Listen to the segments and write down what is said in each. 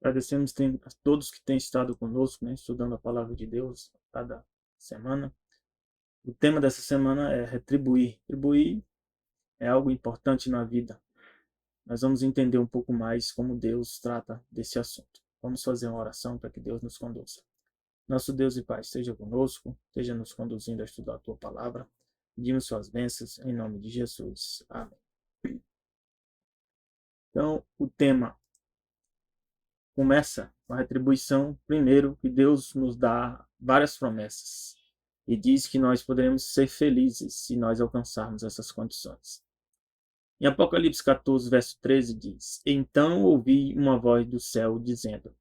Agradecemos a todos que têm estado conosco, né, estudando a palavra de Deus cada semana. O tema dessa semana é retribuir. Retribuir é algo importante na vida. Nós vamos entender um pouco mais como Deus trata desse assunto. Vamos fazer uma oração para que Deus nos conduza. Nosso Deus e Pai, esteja conosco, esteja nos conduzindo a estudar a Tua palavra. Pedimos suas bênçãos em nome de Jesus. Amém. Então, o tema começa com a retribuição, primeiro, que Deus nos dá várias promessas e diz que nós poderemos ser felizes se nós alcançarmos essas condições. Em Apocalipse 14, verso 13 diz: Então ouvi uma voz do céu dizendo: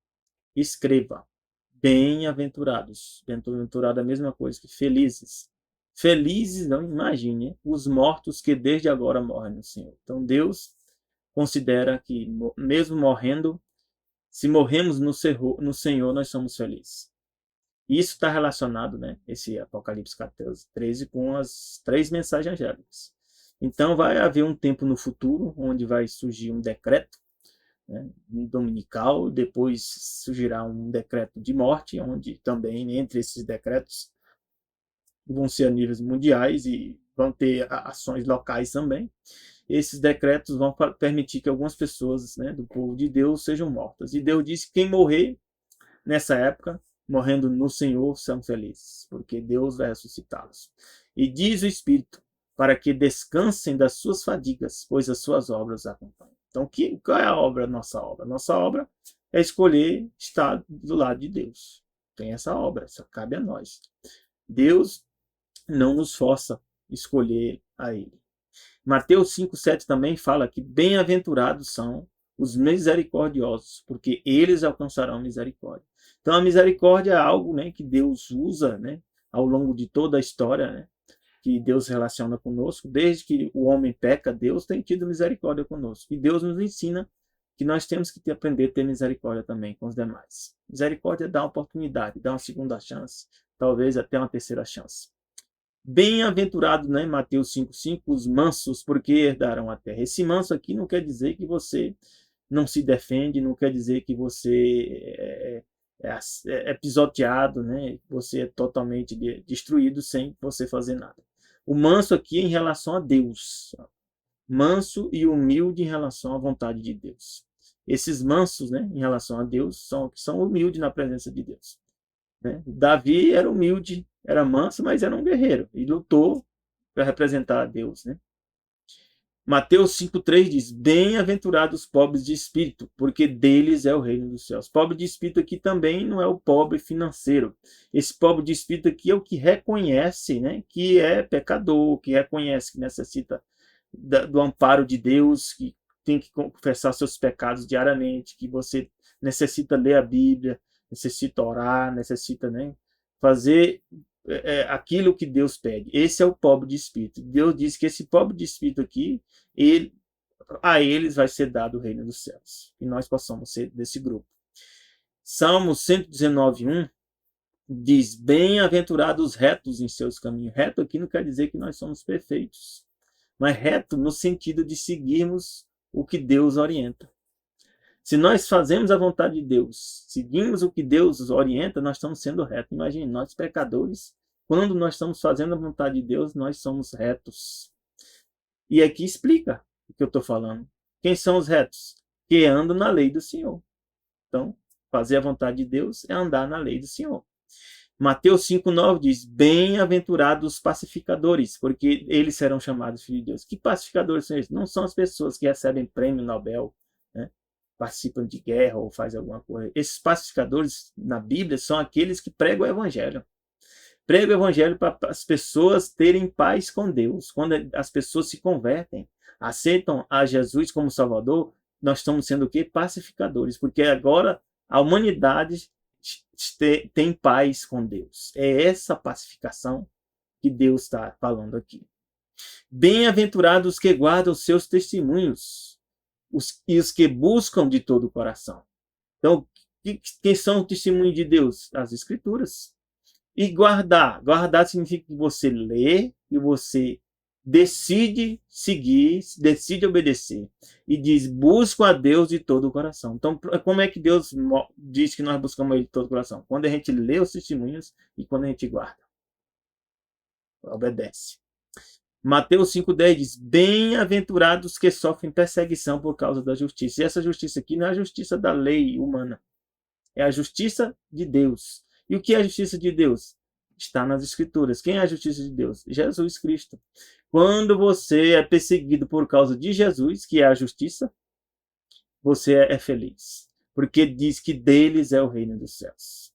Escreva, bem-aventurados. Bem-aventurado é a mesma coisa que felizes. Felizes, não imagine, os mortos que desde agora morrem no Senhor. Então Deus considera que, mesmo morrendo, se morremos no Senhor, nós somos felizes. Isso está relacionado, né, esse Apocalipse 14, 13, com as 3 mensagens angélicas. Então, vai haver um tempo no futuro, onde vai surgir um decreto, né, um dominical, depois surgirá um decreto de morte, onde também, entre esses decretos, vão ser a níveis mundiais e vão ter ações locais também. Esses decretos vão permitir que algumas pessoas, né, do povo de Deus sejam mortas. E Deus disse que quem morrer nessa época, morrendo no Senhor, são felizes, porque Deus vai ressuscitá-los. E diz o Espírito, para que descansem das suas fadigas, pois as suas obras acompanham. Então, qual é a obra, nossa obra? Nossa obra é escolher estar do lado de Deus. Tem essa obra, isso cabe a nós. Deus não nos força a escolher a Ele. Mateus 5,7 também fala que bem-aventurados são os misericordiosos, porque eles alcançarão misericórdia. Então a misericórdia é algo, né, que Deus usa, né, ao longo de toda a história, né, que Deus relaciona conosco. Desde que o homem peca, Deus tem tido misericórdia conosco. E Deus nos ensina que nós temos que aprender a ter misericórdia também com os demais. Misericórdia dá uma oportunidade, dá uma segunda chance, talvez até uma terceira chance. Bem-aventurado, né, Mateus 5,5, os mansos, porque herdarão a terra. Esse manso aqui não quer dizer que você não se defende, não quer dizer que você é pisoteado, né? Você é totalmente destruído sem você fazer nada. O manso aqui é em relação a Deus. Manso e humilde em relação à vontade de Deus. Esses mansos, né, em relação a Deus, são humildes na presença de Deus. Né? Davi era humilde, era manso, mas era um guerreiro e lutou para representar a Deus. Né? Mateus 5,3 diz: Bem-aventurados os pobres de espírito, porque deles é o reino dos céus. Pobre de espírito aqui também não é o pobre financeiro. Esse pobre de espírito aqui é o que reconhece, né, que é pecador, que reconhece que necessita do amparo de Deus, que tem que confessar seus pecados diariamente, que você necessita ler a Bíblia, necessita orar, necessita, né, fazer aquilo que Deus pede. Esse é o pobre de espírito. Deus diz que esse pobre de espírito aqui, a eles vai ser dado o reino dos céus. E nós possamos ser desse grupo. Salmo 119:1 diz: Bem-aventurados os retos em seus caminhos. Reto aqui não quer dizer que nós somos perfeitos, mas reto no sentido de seguirmos o que Deus orienta. Se nós fazemos a vontade de Deus, seguimos o que Deus orienta, nós estamos sendo retos. Imagine, nós pecadores, quando nós estamos fazendo a vontade de Deus, nós somos retos. E aqui explica o que eu estou falando. Quem são os retos? Que andam na lei do Senhor. Então, fazer a vontade de Deus é andar na lei do Senhor. Mateus 5,9 diz: Bem-aventurados os pacificadores, porque eles serão chamados filhos de Deus. Que pacificadores são esses? Não são as pessoas que recebem prêmio Nobel, né? Participam de guerra ou fazem alguma coisa. Esses pacificadores na Bíblia são aqueles que pregam o evangelho. Pregam o evangelho para as pessoas terem paz com Deus. Quando as pessoas se convertem, aceitam a Jesus como Salvador, nós estamos sendo o quê? Pacificadores, porque agora a humanidade tem paz com Deus. É essa pacificação que Deus está falando aqui. Bem-aventurados os que guardam os seus testemunhos, e os que buscam de todo o coração. Então, quem são o testemunho de Deus? As Escrituras. E guardar. Guardar significa que você lê e você decide seguir, decide obedecer. E diz, busco a Deus de todo o coração. Então, como é que Deus diz que nós buscamos Ele de todo o coração? Quando a gente lê os testemunhos e quando a gente guarda. Obedece. Mateus 5,10 diz, bem-aventurados que sofrem perseguição por causa da justiça. E essa justiça aqui não é a justiça da lei humana. É a justiça de Deus. E o que é a justiça de Deus? Está nas Escrituras. Quem é a justiça de Deus? Jesus Cristo. Quando você é perseguido por causa de Jesus, que é a justiça, você é feliz. Porque diz que deles é o reino dos céus.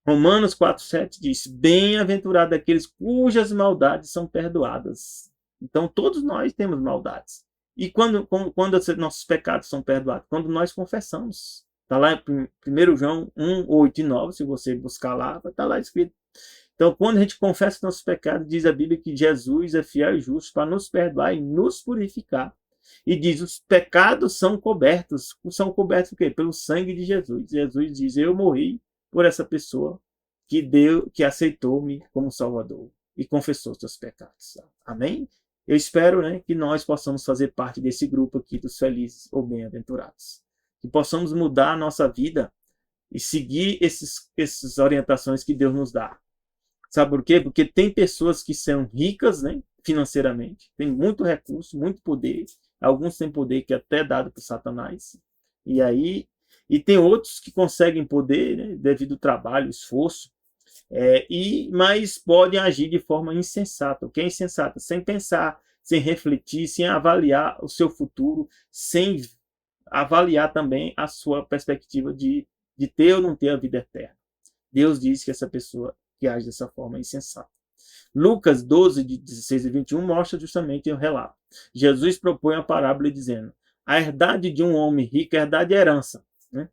Romanos 4,7 diz, bem-aventurado aqueles cujas maldades são perdoadas. Então, todos nós temos maldades. E quando nossos pecados são perdoados? Quando nós confessamos. Está lá em 1 João 1, 8 e 9, se você buscar lá, vai estar lá escrito. Então, quando a gente confessa nossos pecados, diz a Bíblia que Jesus é fiel e justo para nos perdoar e nos purificar. E diz, os pecados são cobertos. São cobertos o quê? Pelo sangue de Jesus. Jesus diz, eu morri por essa pessoa que aceitou-me como Salvador e confessou seus pecados. Amém? Eu espero, né, que nós possamos fazer parte desse grupo aqui dos felizes ou bem-aventurados. Que possamos mudar a nossa vida e seguir essas orientações que Deus nos dá. Sabe por quê? Porque tem pessoas que são ricas, né, financeiramente, têm muito recurso, muito poder. Alguns têm poder que é até dado por Satanás. E tem outros que conseguem poder, né, devido ao trabalho, esforço, mas podem agir de forma insensata. O que é insensata? Sem pensar, sem refletir, sem avaliar o seu futuro, sem avaliar também a sua perspectiva de ter ou não ter a vida eterna. Deus diz que essa pessoa que age dessa forma é insensata. Lucas 12, de 16 e 21 mostra justamente o relato. Jesus propõe a parábola dizendo, a herdade de um homem rico, a herdade é herança, né?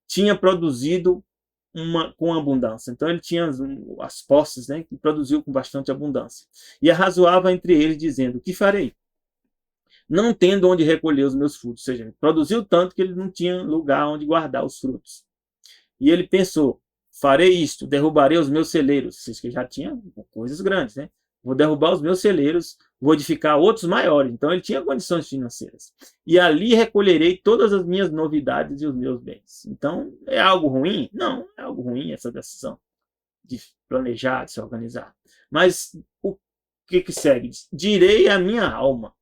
Tinha produzido com abundância. Então ele tinha as posses, né, que produziu com bastante abundância. E arrazoava entre eles, dizendo, o que farei? Não tendo onde recolher os meus frutos. Ou seja, produziu tanto que ele não tinha lugar onde guardar os frutos. E ele pensou, farei isto, derrubarei os meus celeiros. Vocês que já tinha coisas grandes, né? Vou derrubar os meus celeiros, vou edificar outros maiores. Então ele tinha condições financeiras. E ali recolherei todas as minhas novidades e os meus bens. Então é algo ruim? Não, é algo ruim essa decisão de planejar, de se organizar. Mas o que segue? Direi à minha alma.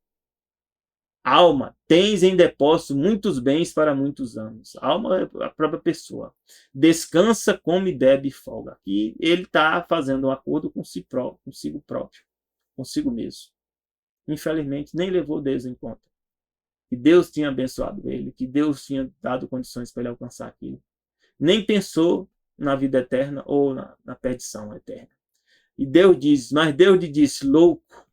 Alma, tens em depósito muitos bens para muitos anos. Alma é a própria pessoa. Descansa, come, bebe e folga. E ele está fazendo um acordo consigo próprio, consigo mesmo. Infelizmente, nem levou Deus em conta. Que Deus tinha abençoado ele, que Deus tinha dado condições para ele alcançar aquilo. Nem pensou na vida eterna ou na perdição eterna. E Deus diz, mas Deus lhe disse, louco.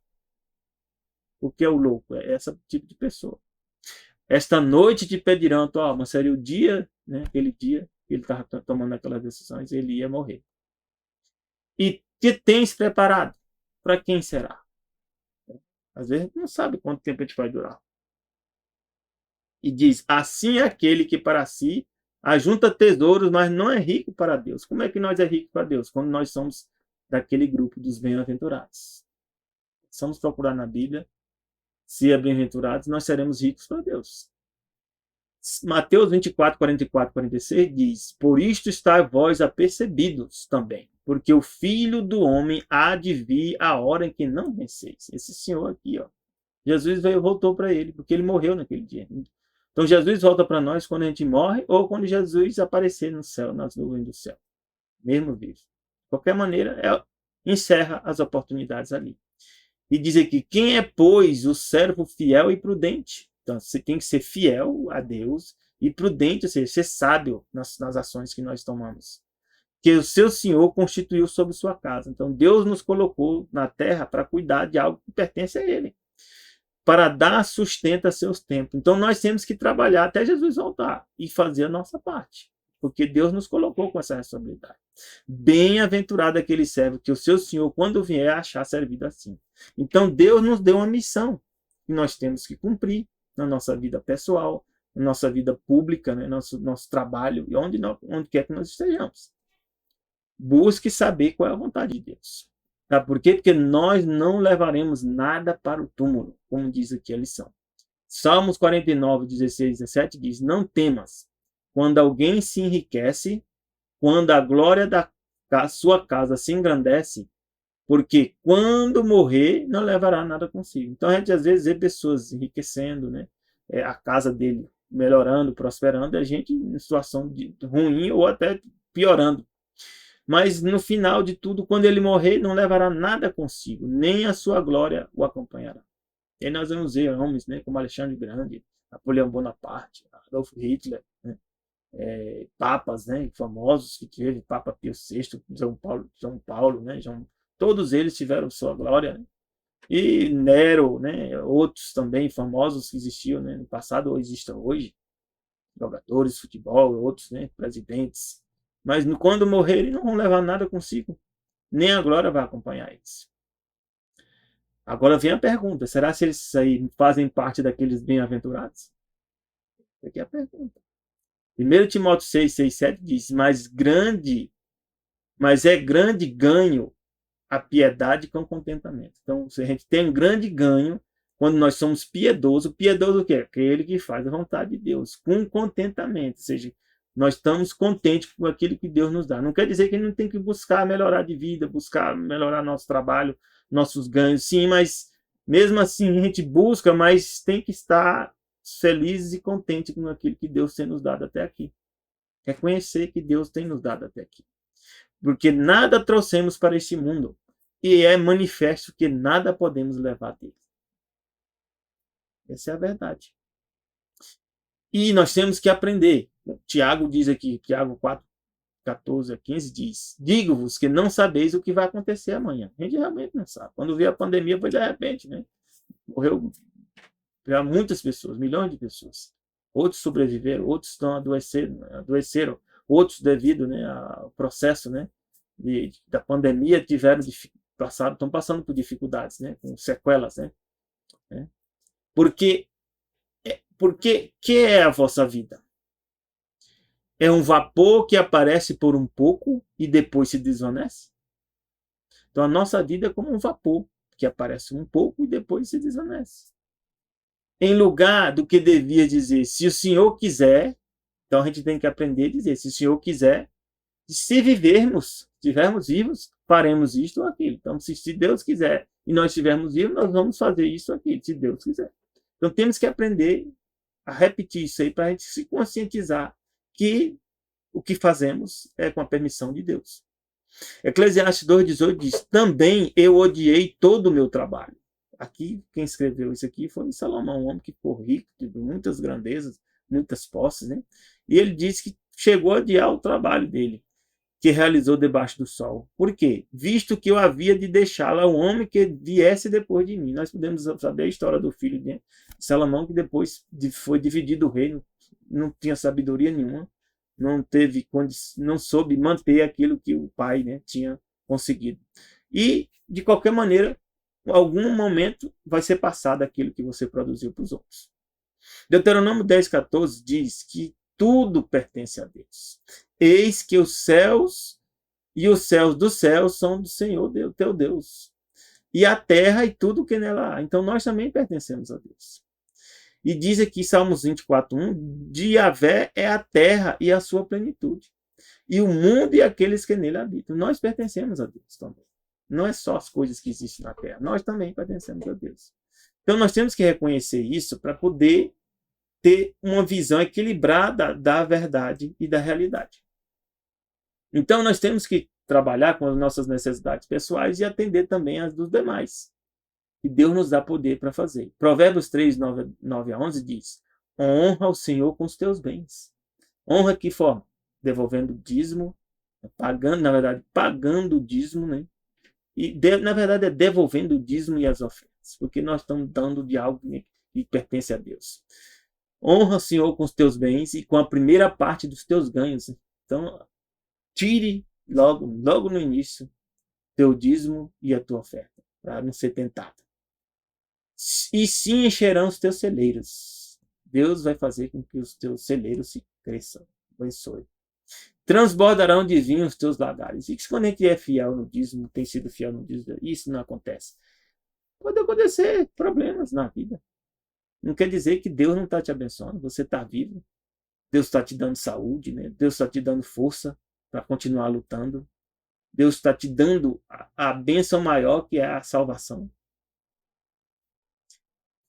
O que é o louco? É esse tipo de pessoa. Esta noite te pedirão a tua alma. Seria o dia, né, aquele dia que ele estava tomando aquelas decisões, ele ia morrer. E que tens preparado? Para quem será? Às vezes a gente não sabe quanto tempo a gente vai durar. E diz, assim é aquele que para si ajunta tesouros, mas não é rico para Deus. Como é que nós é rico para Deus? Quando nós somos daquele grupo dos bem-aventurados. Vamos procurar na Bíblia. Se é bem-aventurados, nós seremos ricos para Deus. Mateus 24, 44, 46 diz, por isto está vós apercebidos também, porque o Filho do Homem há de vir a hora em que não venceis. Esse senhor aqui, ó, Jesus voltou para ele, porque ele morreu naquele dia. Então Jesus volta para nós quando a gente morre ou quando Jesus aparecer no céu, nas nuvens do céu, mesmo vivo. De qualquer maneira, encerra as oportunidades ali. E diz aqui, quem é, pois, o servo fiel e prudente? Então, você tem que ser fiel a Deus e prudente, ou seja, ser sábio nas ações que nós tomamos. Que o seu Senhor constituiu sobre sua casa. Então, Deus nos colocou na terra para cuidar de algo que pertence a Ele. Para dar sustento a seus tempos. Então, nós temos que trabalhar até Jesus voltar e fazer a nossa parte. Porque Deus nos colocou com essa responsabilidade. Bem-aventurado aquele servo que o seu Senhor, quando vier, achar servido assim. Então, Deus nos deu uma missão que nós temos que cumprir na nossa vida pessoal, na nossa vida pública, né? nosso trabalho e onde quer que nós estejamos. Busque saber qual é a vontade de Deus. Sabe por quê? Porque nós não levaremos nada para o túmulo, como diz aqui a lição. Salmos 49, 16 e 17 diz: Não temas, quando alguém se enriquece, quando a glória da sua casa se engrandece, porque quando morrer, não levará nada consigo. Então a gente às vezes vê pessoas enriquecendo, né? A casa dele melhorando, prosperando, e a gente em situação ruim ou até piorando. Mas no final de tudo, quando ele morrer, não levará nada consigo, nem a sua glória o acompanhará. E aí nós vamos ver homens, né, como Alexandre Grande, Napoleão Bonaparte, Adolf Hitler, né, papas, né, famosos que teve, Papa Pio VI, João Paulo, né, todos eles tiveram sua glória, né? E Nero, né, outros também famosos que existiam, né, no passado ou existem hoje, jogadores de futebol, outros, né, presidentes. Mas quando morrerem, não vão levar nada consigo, nem a glória vai acompanhar eles. Agora vem a pergunta: será que eles aí fazem parte daqueles bem-aventurados? Aqui é a pergunta. 1 Timóteo 6, 6, 7 diz: mas é grande ganho a piedade com contentamento. Então, se a gente tem um grande ganho quando nós somos piedosos, piedoso o quê? Aquele que faz a vontade de Deus, com contentamento, ou seja, nós estamos contentes com aquilo que Deus nos dá. Não quer dizer que a gente não tem que buscar melhorar de vida, buscar melhorar nosso trabalho, nossos ganhos, sim, mas mesmo assim a gente busca, mas tem que estar felizes e contentes com aquilo que Deus tem nos dado até aqui. Reconhecer que Deus tem nos dado até aqui. Porque nada trouxemos para este mundo, e é manifesto que nada podemos levar dele. Essa é a verdade. E nós temos que aprender. Tiago diz aqui, Tiago 4, 14 a 15 diz: Digo-vos que não sabeis o que vai acontecer amanhã. A gente realmente não sabe. Quando veio a pandemia foi de repente, né? Morreu já muitas pessoas, milhões de pessoas. Outros sobreviveram, outros estão adoeceram, outros devido, né, ao processo, né, da pandemia estão passando por dificuldades, né, com sequelas, né? Porque que é a vossa vida? É um vapor que aparece por um pouco e depois se desvanece? Então a nossa vida é como um vapor que aparece um pouco e depois se desvanece. Em lugar do que devia dizer, se o Senhor quiser, então a gente tem que aprender a dizer, se o Senhor quiser, se vivermos, estivermos vivos, faremos isto ou aquilo. Então, se Deus quiser e nós estivermos vivos, nós vamos fazer isso ou aquilo, se Deus quiser. Então, temos que aprender a repetir isso aí para a gente se conscientizar que o que fazemos é com a permissão de Deus. Eclesiastes 2,18 diz: Também eu odiei todo o meu trabalho. Aqui, quem escreveu isso aqui foi Salomão, um homem que ficou rico, teve muitas grandezas, muitas posses, né? E ele disse que chegou a odiar o trabalho dele, que realizou debaixo do sol. Por quê? Visto que eu havia de deixá-la ao homem que viesse depois de mim. Nós podemos saber a história do filho de Salomão, que depois foi dividido o reino, não tinha sabedoria nenhuma, não soube manter aquilo que o pai, né, tinha conseguido. E, de qualquer maneira, em algum momento vai ser passado aquilo que você produziu para os outros. Deuteronômio 10,14 diz que tudo pertence a Deus. Eis que os céus e os céus dos céus são do Senhor, teu Deus. E a terra e tudo que nela há. Então nós também pertencemos a Deus. E diz aqui, Salmos 24:1, de Yahvé é a terra e a sua plenitude, e o mundo e aqueles que nele habitam. Nós pertencemos a Deus também. Não é só as coisas que existem na terra, nós também pertencemos a Deus. Então nós temos que reconhecer isso para poder ter uma visão equilibrada da verdade e da realidade. Então nós temos que trabalhar com as nossas necessidades pessoais e atender também as dos demais. E Deus nos dá poder para fazer. Provérbios 3, 9 a 11 diz: honra o Senhor com os teus bens. Honra que forma? Devolvendo o dízimo, pagando o dízimo, né? E, na verdade, é devolvendo o dízimo e as ofertas, porque nós estamos dando de algo que pertence a Deus. Honra o Senhor com os teus bens e com a primeira parte dos teus ganhos. Então, tire logo no início teu dízimo e a tua oferta, para não ser tentado. E sim encherão os teus celeiros. Deus vai fazer com que os teus celeiros se cresçam. Abençoe. Transbordarão de vinho os teus lagares. E quando a gente é fiel no dízimo, tem sido fiel no dízimo, isso não acontece. Pode acontecer problemas na vida. Não quer dizer que Deus não está te abençoando. Você está vivo. Deus está te dando saúde, né? Deus está te dando força para continuar lutando. Deus está te dando a bênção maior, que é a salvação.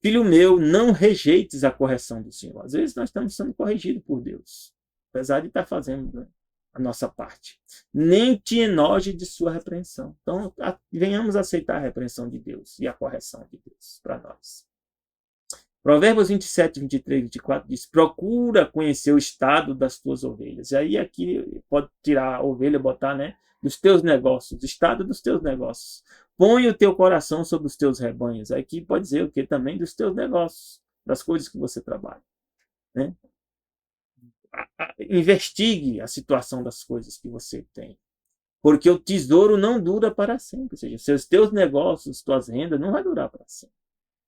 Filho meu, não rejeites a correção do Senhor. Às vezes nós estamos sendo corrigidos por Deus, apesar de estar fazendo, né, a nossa parte. Nem te enoje de sua repreensão. Então, venhamos aceitar a repreensão de Deus e a correção de Deus para nós. Provérbios 27, 23, 24 diz: procura conhecer o estado das tuas ovelhas. E aí aqui pode tirar a ovelha e botar, né, dos teus negócios, o estado dos teus negócios. Põe o teu coração sobre os teus rebanhos. Aqui pode dizer o que também dos teus negócios, das coisas que você trabalha, né? Investigue a situação das coisas que você tem. Porque o tesouro não dura para sempre. Ou seja, os teus negócios, tuas rendas, não vai durar para sempre.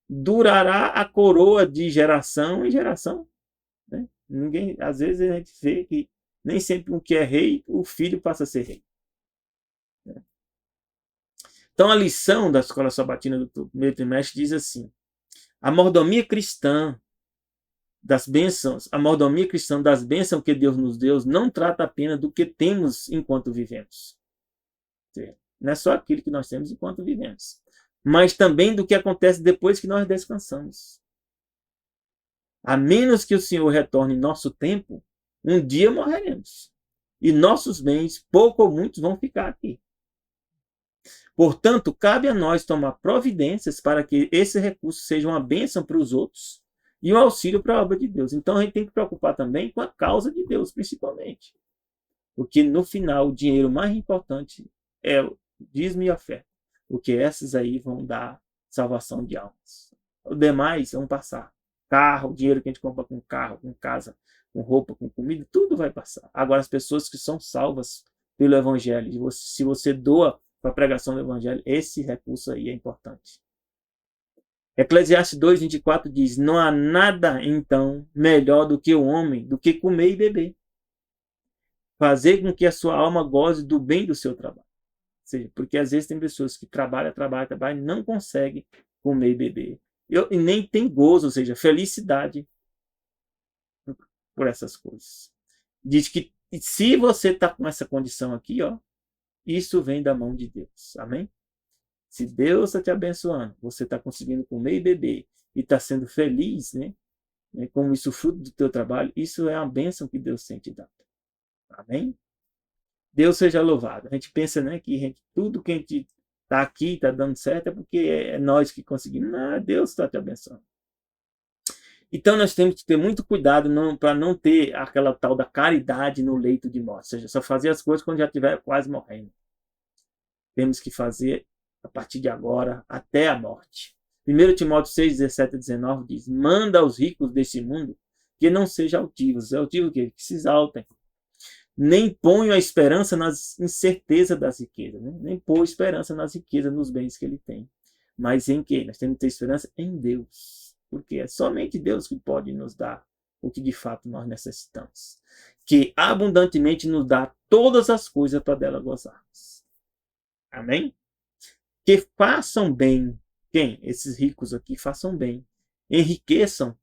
Durará a coroa de geração em geração, né? Às vezes a gente vê que nem sempre o que é rei, o filho passa a ser rei. Então a lição da escola sabatina do primeiro trimestre diz assim: a mordomia cristã das bênçãos que Deus nos deu não trata apenas do que temos enquanto vivemos. Não é só aquilo que nós temos enquanto vivemos, mas também do que acontece depois que nós descansamos. A menos que o Senhor retorne nosso tempo, um dia morreremos. E nossos bens, pouco ou muitos, vão ficar aqui. Portanto, cabe a nós tomar providências para que esse recurso seja uma bênção para os outros e um auxílio para a obra de Deus. Então, a gente tem que preocupar também com a causa de Deus, principalmente. Porque, no final, o dinheiro mais importante é o dízimo e a oferta. Porque essas aí vão dar salvação de almas. O demais vão passar. Carro, o dinheiro que a gente compra com carro, com casa, com roupa, com comida, tudo vai passar. Agora, as pessoas que são salvas pelo Evangelho, se você doa para a pregação do Evangelho, esse recurso aí é importante. Eclesiastes 2:24 diz: não há nada, então, melhor do que o homem, do que comer e beber. Fazer com que a sua alma goze do bem do seu trabalho. Ou seja, porque às vezes tem pessoas que trabalham e não conseguem comer e beber. E nem tem gozo, ou seja, felicidade por essas coisas. Diz que se você está com essa condição aqui, ó, isso vem da mão de Deus. Amém? Se Deus está te abençoando, você está conseguindo comer e beber e está sendo feliz, né? Como isso fruto do teu trabalho, isso é uma bênção que Deus tem te dado. Amém? Deus seja louvado. A gente pensa, né, que tudo que a gente está aqui, está dando certo, é porque é nós que conseguimos. Não, Deus está te abençoando. Então nós temos que ter muito cuidado para não ter aquela tal da caridade no leito de morte. Ou seja, só fazer as coisas quando já estiver quase morrendo. Temos que fazer a partir de agora até a morte. 1 Timóteo 6, 17 a 19 diz: manda aos ricos deste mundo que não sejam altivos. Altivos o quê? Que se exaltem. Nem ponham a esperança nas incertezas das riquezas. Né? Nem põe esperança nas riquezas, nos bens que ele tem. Mas em quê? Nós temos que ter esperança em Deus. Porque é somente Deus que pode nos dar o que de fato nós necessitamos. Que abundantemente nos dá todas as coisas para dela gozarmos. Amém? Que façam bem. Quem? Esses ricos aqui façam bem. Enriqueçam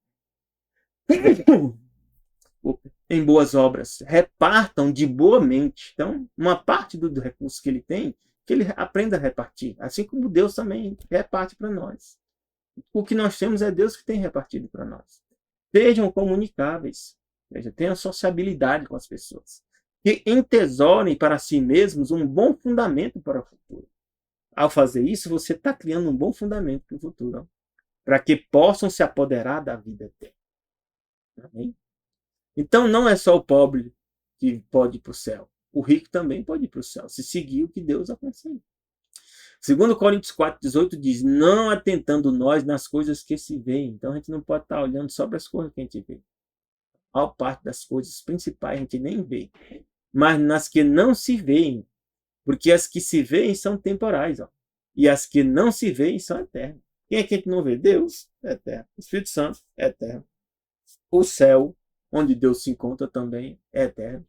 em boas obras. Repartam de boa mente. Então, uma parte do recurso que ele tem, que ele aprenda a repartir. Assim como Deus também reparte para nós. O que nós temos é Deus que tem repartido para nós. Sejam comunicáveis. Veja, tenham sociabilidade com as pessoas. Que entesorem para si mesmos um bom fundamento para o futuro. Ao fazer isso, você está criando um bom fundamento para o futuro, para que possam se apoderar da vida eterna. Amém? Então, não é só o pobre que pode ir para o céu. O rico também pode ir para o céu, se seguir o que Deus aconselha. 2 Coríntios 4:18 diz: não atentando nós nas coisas que se veem. Então, a gente não pode estar olhando só para as coisas que a gente vê. A maior parte das coisas principais a gente nem vê. Mas nas que não se veem. Porque as que se veem são temporais, ó. E as que não se veem são eternas. Quem é que a gente não vê? Deus é eterno. O Espírito Santo é eterno. O céu, onde Deus se encontra também, é eterno.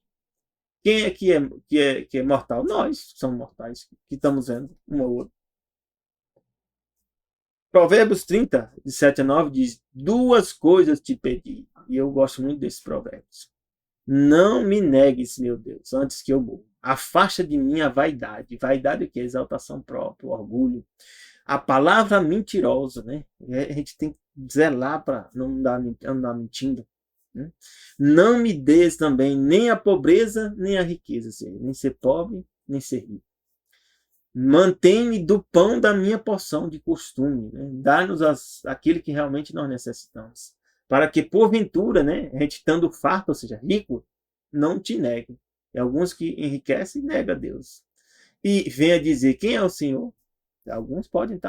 Quem é que é mortal? Nós somos mortais, que estamos vendo um ao outro. Provérbios 30, de 7 a 9, diz: duas coisas te pedi. E eu gosto muito desses provérbios. Não me negues, meu Deus, antes que eu morra. Afasta de mim a vaidade. Vaidade é o que? Exaltação própria, orgulho. A palavra mentirosa, né? A gente tem que zelar para não andar mentindo. Né? Não me des também nem a pobreza, nem a riqueza. Seja, nem ser pobre, nem ser rico. Mantém-me do pão da minha porção de costume. Né? Dá-nos aquilo que realmente nós necessitamos. Para que, porventura, né, a gente estando farto, ou seja, rico, não te negue. E alguns que enriquecem, nega a Deus. E venha dizer, quem é o Senhor? Alguns podem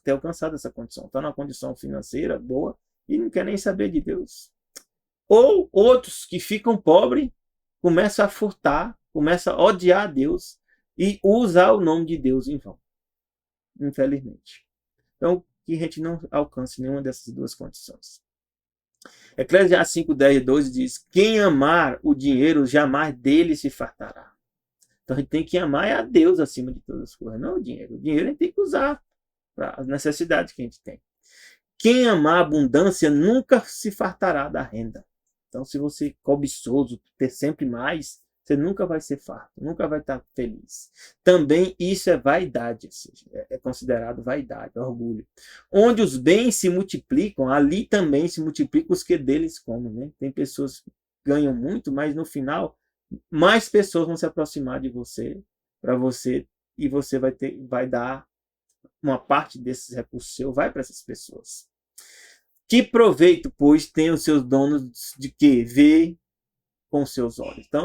ter alcançado essa condição. Estão numa condição financeira boa e não quer nem saber de Deus. Ou outros que ficam pobres, começam a furtar, começam a odiar a Deus e usar o nome de Deus em vão. Infelizmente. Então, que a gente não alcance nenhuma dessas duas condições. Eclesiastes 5, 10 e 12 diz: quem amar o dinheiro, jamais dele se fartará. Então a gente tem que amar a Deus acima de todas as coisas, não o dinheiro. O dinheiro a gente tem que usar para as necessidades que a gente tem. Quem amar a abundância nunca se fartará da renda. Então, se você é cobiçoso, ter sempre mais, você nunca vai ser farto, nunca vai estar feliz. Também isso é vaidade, ou seja, é considerado vaidade, orgulho. Onde os bens se multiplicam, ali também se multiplicam os que deles comem. Né? Tem pessoas que ganham muito, mas no final, mais pessoas vão se aproximar de você, para você, e você vai dar uma parte desses recursos seu, vai para essas pessoas. Que proveito, pois, tem os seus donos de que? Ver com seus olhos. Então,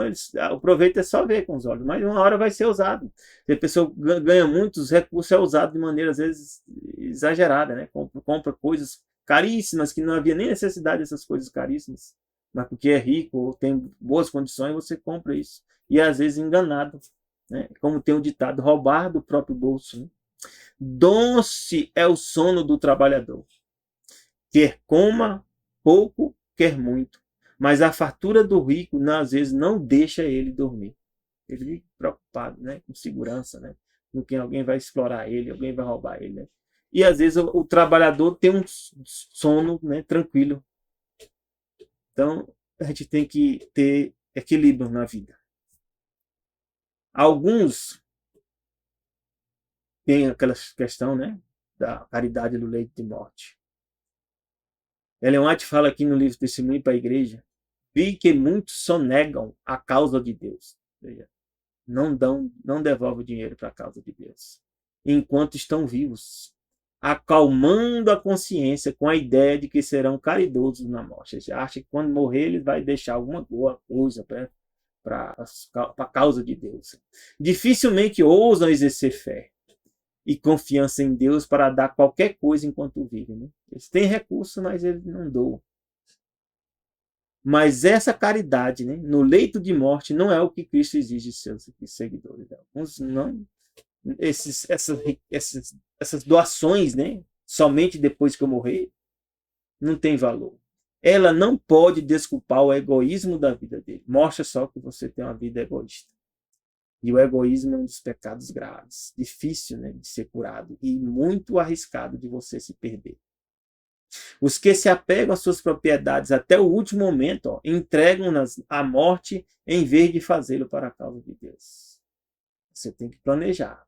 o proveito é só ver com os olhos, mas uma hora vai ser usado. Se a pessoa ganha muitos recursos, é usado de maneira, às vezes, exagerada. Né? Compra coisas caríssimas, que não havia nem necessidade dessas coisas caríssimas. Mas porque é rico ou tem boas condições, você compra isso. E, às vezes, enganado. Né? Como tem o ditado, roubar do próprio bolso. Né? Doce é o sono do trabalhador. Quer coma pouco, quer muito. Mas a fartura do rico, às vezes, não deixa ele dormir. Ele fica preocupado, né? Com segurança, né? Com quem alguém vai explorar ele, alguém vai roubar ele. Né? E às vezes o trabalhador tem um sono, né, tranquilo. Então a gente tem que ter equilíbrio na vida. Alguns têm aquela questão, né, da caridade do leito de morte. Ellen White fala aqui no livro Testemunho para a Igreja: vi que muitos sonegam a causa de Deus. Ou seja, não devolvem o dinheiro para a causa de Deus, enquanto estão vivos, acalmando a consciência com a ideia de que serão caridosos na morte. Eles acham que quando morrer ele vai deixar alguma boa coisa para a causa de Deus. Dificilmente ousam exercer fé e confiança em Deus para dar qualquer coisa enquanto vivem. Né? Eles têm recursos, mas eles não doam. Mas essa caridade, né, no leito de morte, não é o que Cristo exige de seus seguidores. Alguns não, essas doações, né, somente depois que eu morrer, não tem valor. Ela não pode desculpar o egoísmo da vida dele. Mostra só que você tem uma vida egoísta. E o egoísmo é um dos pecados graves, difícil, né, de ser curado e muito arriscado de você se perder. Os que se apegam às suas propriedades até o último momento, entregam-nas à morte em vez de fazê-lo para a causa de Deus. Você tem que planejar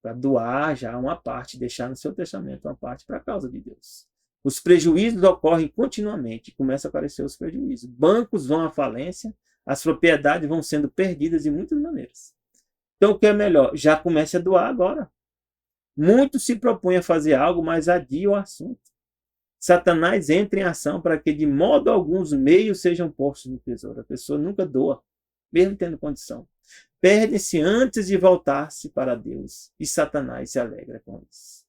para doar já uma parte, deixar no seu testamento uma parte para a causa de Deus. Os prejuízos ocorrem continuamente, começam a aparecer os prejuízos. Bancos vão à falência, as propriedades vão sendo perdidas de muitas maneiras. Então, o que é melhor? Já comece a doar agora. Muitos se propõem a fazer algo, mas adiam o assunto. Satanás entra em ação para que de modo algum os meios sejam postos no tesouro. A pessoa nunca doa, mesmo tendo condição. Perde-se antes de voltar-se para Deus. E Satanás se alegra com isso.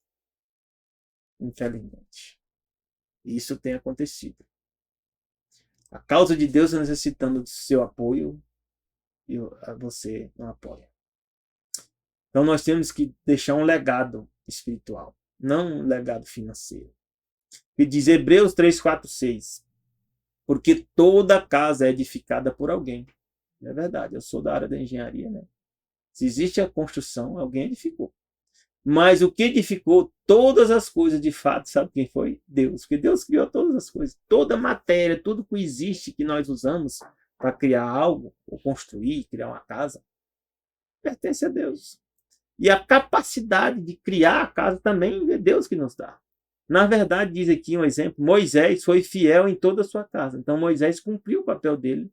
Infelizmente. Isso tem acontecido. A causa de Deus necessitando do seu apoio e você não apoia. Então nós temos que deixar um legado espiritual, não um legado financeiro. E diz Hebreus 3, 4, 6. Porque toda casa é edificada por alguém. É verdade, eu sou da área da engenharia, né? Se existe a construção, alguém edificou. Mas o que edificou todas as coisas de fato, sabe quem foi? Deus. Porque Deus criou todas as coisas. Toda matéria, tudo que existe que nós usamos para criar algo, ou construir, criar uma casa, pertence a Deus. E a capacidade de criar a casa também é Deus que nos dá. Na verdade, diz aqui um exemplo: Moisés foi fiel em toda a sua casa. Então Moisés cumpriu o papel dele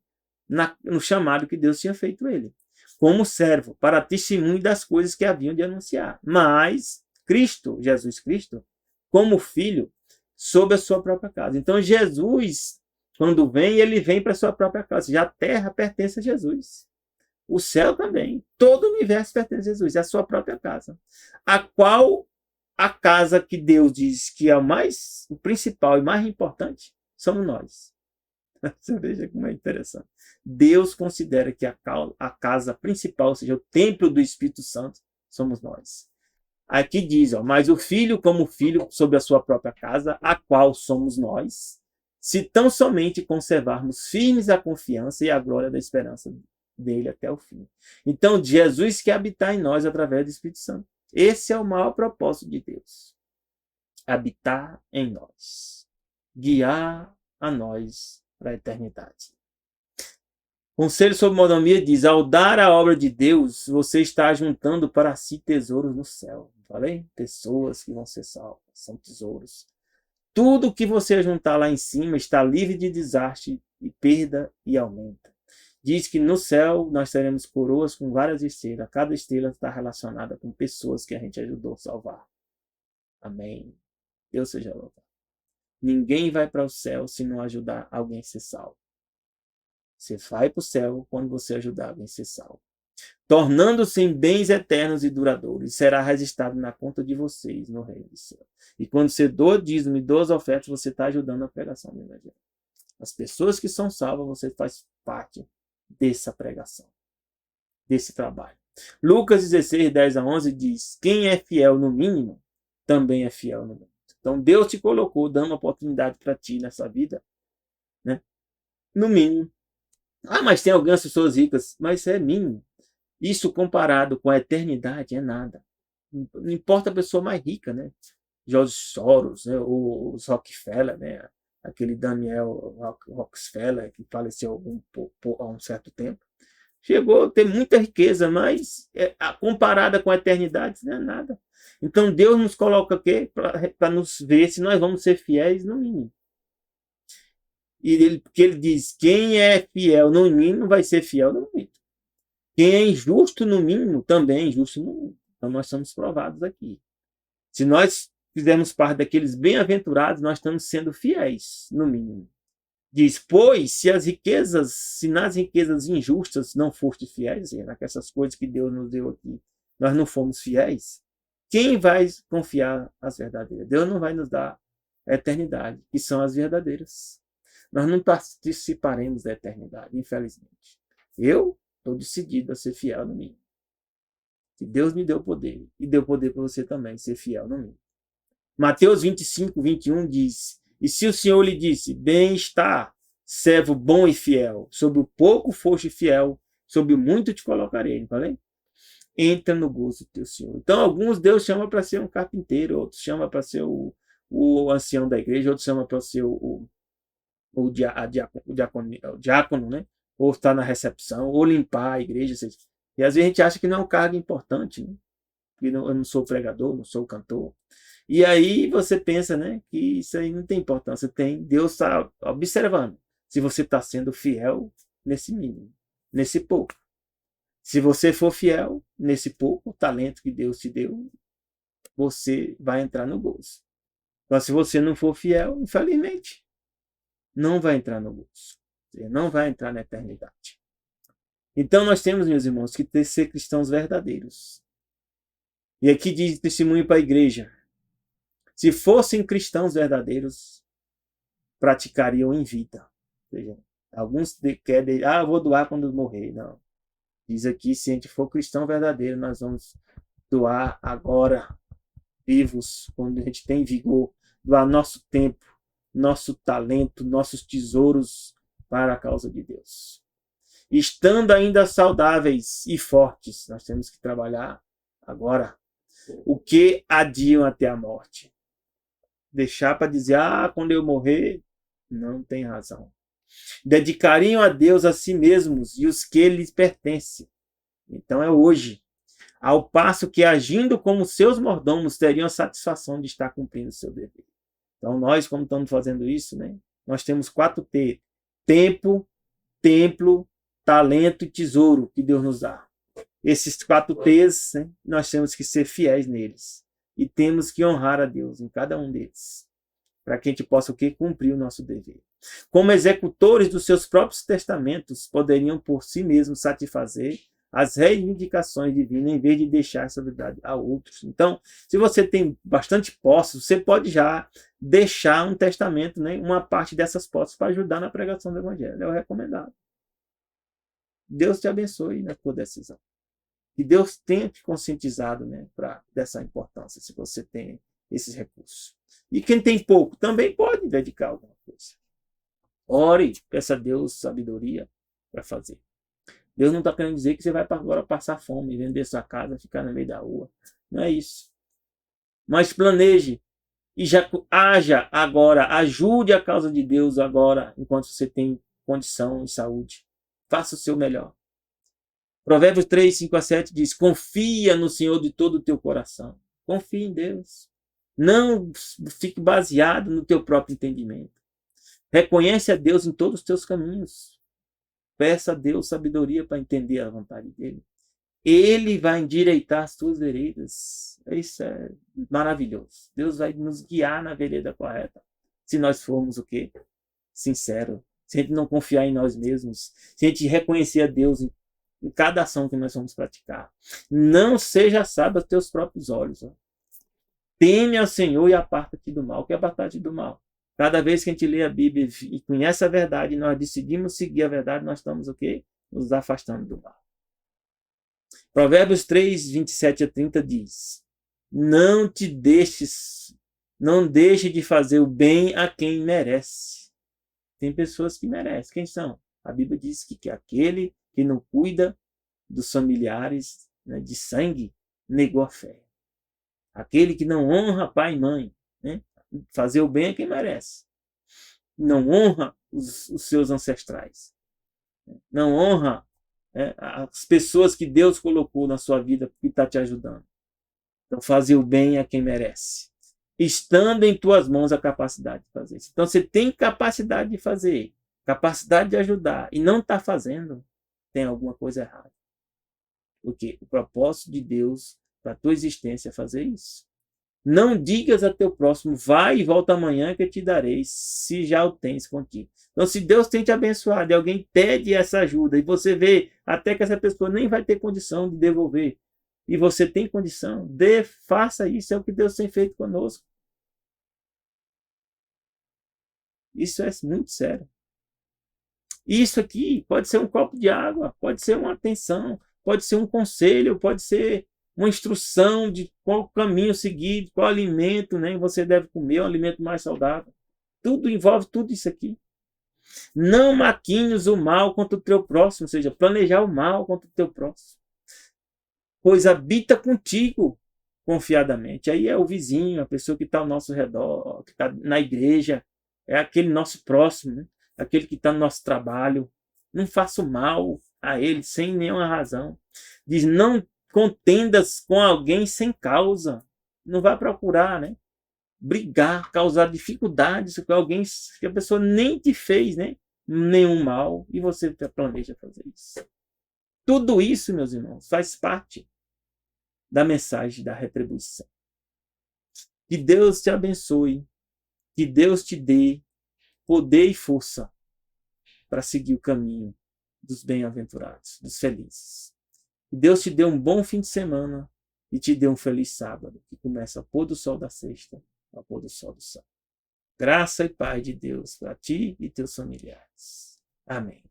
no chamado que Deus tinha feito ele, como servo, para testemunho das coisas que haviam de anunciar. Mas Cristo, Jesus Cristo, como filho, sob a sua própria casa. Então Jesus, quando vem, ele vem para a sua própria casa. Já a terra pertence a Jesus. O céu também. Todo o universo pertence a Jesus, é a sua própria casa. A qual a casa que Deus diz que é o principal e mais importante, somos nós. Você veja como é interessante. Deus considera que a casa principal, ou seja, o templo do Espírito Santo, somos nós. Aqui diz, mas o filho como filho sobre a sua própria casa, a qual somos nós, se tão somente conservarmos firmes a confiança e a glória da esperança dele até o fim. Então, Jesus quer habitar em nós através do Espírito Santo. Esse é o maior propósito de Deus. Habitar em nós. Guiar a nós para a eternidade. Conselho sobre mordomia diz: ao dar a obra de Deus, você está juntando para si tesouros no céu. Falei? Pessoas que vão ser salvas, são tesouros. Tudo que você juntar lá em cima está livre de desastre e perda e aumenta. Diz que no céu nós teremos coroas com várias estrelas. Cada estrela está relacionada com pessoas que a gente ajudou a salvar. Amém. Deus seja louvado. Ninguém vai para o céu se não ajudar alguém a ser salvo. Você vai para o céu quando você ajudar alguém a ser salvo. Tornando-se em bens eternos e duradouros, e será registrado na conta de vocês no reino do céu. E quando você doa dízimo e doa as ofertas, você está ajudando a pregação do evangelho. As pessoas que são salvas, você faz parte dessa pregação, desse trabalho. Lucas 16, 10 a 11 diz: quem é fiel no mínimo, também é fiel no muito. Então Deus te colocou, dando uma oportunidade para ti nessa vida, né? No mínimo. Mas tem algumas pessoas ricas, mas isso é mínimo. Isso comparado com a eternidade é nada. Não importa a pessoa mais rica, né? George Soros, né? Os Rockefeller, né? Aquele Daniel Rockefeller que faleceu há um certo tempo. Chegou a ter muita riqueza, mas comparada com a eternidade não é nada. Então Deus nos coloca aqui para nos ver se nós vamos ser fiéis no mínimo. Porque ele diz: quem é fiel no mínimo vai ser fiel no muito. Quem é injusto no mínimo também é injusto no muito. Então nós somos provados aqui. Se nós fizermos parte daqueles bem-aventurados, nós estamos sendo fiéis no mínimo. Diz: pois se nas riquezas injustas não foste fiéis, naquelas coisas que Deus nos deu aqui, nós não fomos fiéis, quem vai confiar as verdadeiras? Deus não vai nos dar a eternidade, que são as verdadeiras. Nós não participaremos da eternidade, infelizmente. Eu estou decidido a ser fiel no mínimo. Que Deus me deu poder, e deu poder para você também ser fiel no mínimo. Mateus 25, 21 diz: e se o Senhor lhe disse: bem está, servo bom e fiel, sobre o pouco foste fiel, sobre o muito te colocarei. Falei? Entra no gozo do teu Senhor. Então, alguns Deus chama para ser um carpinteiro, outros chama para ser o ancião da igreja, outros chama para ser o diácono, né? Ou estar na recepção, ou limpar a igreja. E às vezes a gente acha que não é um cargo importante, né? Eu não sou pregador, não sou cantor. E aí você pensa, né, que isso aí não tem importância. Deus está observando se você está sendo fiel nesse mínimo, nesse pouco. Se você for fiel nesse pouco, o talento que Deus te deu, você vai entrar no gozo. Mas se você não for fiel, infelizmente, não vai entrar no gozo. Você não vai entrar na eternidade. Então nós temos, meus irmãos, que ser cristãos verdadeiros. E aqui diz testemunho para a igreja: se fossem cristãos verdadeiros, praticariam em vida. Ou seja, alguns querem, eu vou doar quando morrer. Não. Diz aqui: se a gente for cristão verdadeiro, nós vamos doar agora, vivos, quando a gente tem vigor, doar nosso tempo, nosso talento, nossos tesouros para a causa de Deus. estando ainda saudáveis e fortes. Nós temos que trabalhar agora. O que adiam até a morte? Deixar para dizer, quando eu morrer, não tem razão. Dedicariam a Deus a si mesmos e os que lhes pertencem. Então é hoje. Ao passo que, agindo como seus mordomos, teriam a satisfação de estar cumprindo o seu dever. Então nós, como estamos fazendo isso, né? Nós temos 4 T. Tempo, templo, talento e tesouro que Deus nos dá. Esses 4 T's, né, nós temos que ser fiéis neles. E temos que honrar a Deus em cada um deles. Para que a gente possa o quê? Cumprir o nosso dever. Como executores dos seus próprios testamentos, poderiam por si mesmos satisfazer as reivindicações divinas em vez de deixar essa verdade a outros. Então, se você tem bastante posses, você pode já deixar um testamento, né, uma parte dessas posses para ajudar na pregação do evangelho. É o recomendado. Deus te abençoe na tua decisão. Que Deus tenha te conscientizado, né, dessa importância, se você tem esses recursos. E quem tem pouco também pode dedicar alguma coisa. Ore, peça a Deus sabedoria para fazer. Deus não está querendo dizer que você vai agora passar fome, vender sua casa, ficar no meio da rua. Não é isso. Mas planeje e já haja agora, ajude a causa de Deus agora, enquanto você tem condição e saúde. Faça o seu melhor. Provérbios 3, 5 a 7 diz, confia no Senhor de todo o teu coração. Confie em Deus. Não fique baseado no teu próprio entendimento. Reconhece a Deus em todos os teus caminhos. Peça a Deus sabedoria para entender a vontade dele. Ele vai endireitar as tuas veredas. Isso é maravilhoso. Deus vai nos guiar na vereda correta. Se nós formos o quê? Sinceros. Se a gente não confiar em nós mesmos. Se a gente reconhecer a Deus em cada ação que nós vamos praticar. Não seja sábio aos teus próprios olhos. Ó. Teme ao Senhor e aparta-te do mal. O que é apartar-te do mal? Cada vez que a gente lê a Bíblia e conhece a verdade, e nós decidimos seguir a verdade, nós estamos o quê? Nos afastando do mal. Provérbios 3, 27 a 30 diz, não deixe de fazer o bem a quem merece. Tem pessoas que merecem. Quem são? A Bíblia diz que aquele que não cuida dos familiares, né, de sangue, negou a fé. Aquele que não honra pai e mãe, né? Fazer o bem a quem merece. Não honra os seus ancestrais. Não honra as pessoas que Deus colocou na sua vida que está te ajudando. Então, fazer o bem a quem merece. Estando em tuas mãos a capacidade de fazer isso. Então, você tem capacidade de fazer, capacidade de ajudar, e não está fazendo, tem alguma coisa errada. Porque o propósito de Deus para a tua existência é fazer isso. Não digas a teu próximo, vai e volta amanhã que eu te darei, se já o tens contigo. Então, se Deus tem te abençoado e alguém pede essa ajuda, e você vê até que essa pessoa nem vai ter condição de devolver, e você tem condição, faça isso, é o que Deus tem feito conosco. Isso é muito sério. Isso aqui pode ser um copo de água, pode ser uma atenção, pode ser um conselho, pode ser uma instrução de qual caminho seguir, qual alimento, né, você deve comer, um alimento mais saudável. Tudo envolve tudo isso aqui. Não maquines o mal contra o teu próximo, ou seja, planejar o mal contra o teu próximo. Pois habita contigo confiadamente. Aí é o vizinho, a pessoa que está ao nosso redor, que está na igreja, é aquele nosso próximo, né? Aquele que está no nosso trabalho. Não faça o mal a ele sem nenhuma razão. Diz, não contendas com alguém sem causa. Não vai procurar, né, brigar, causar dificuldades com alguém que a pessoa nem te fez, né, nenhum mal, e você planeja fazer isso. Tudo isso, meus irmãos, faz parte da mensagem da retribuição. Que Deus te abençoe, que Deus te dê poder e força para seguir o caminho dos bem-aventurados, dos felizes. Que Deus te dê um bom fim de semana e te dê um feliz sábado, que começa ao pôr do sol da sexta, ao pôr do sol do sábado. Graça e paz de Deus para ti e teus familiares. Amém.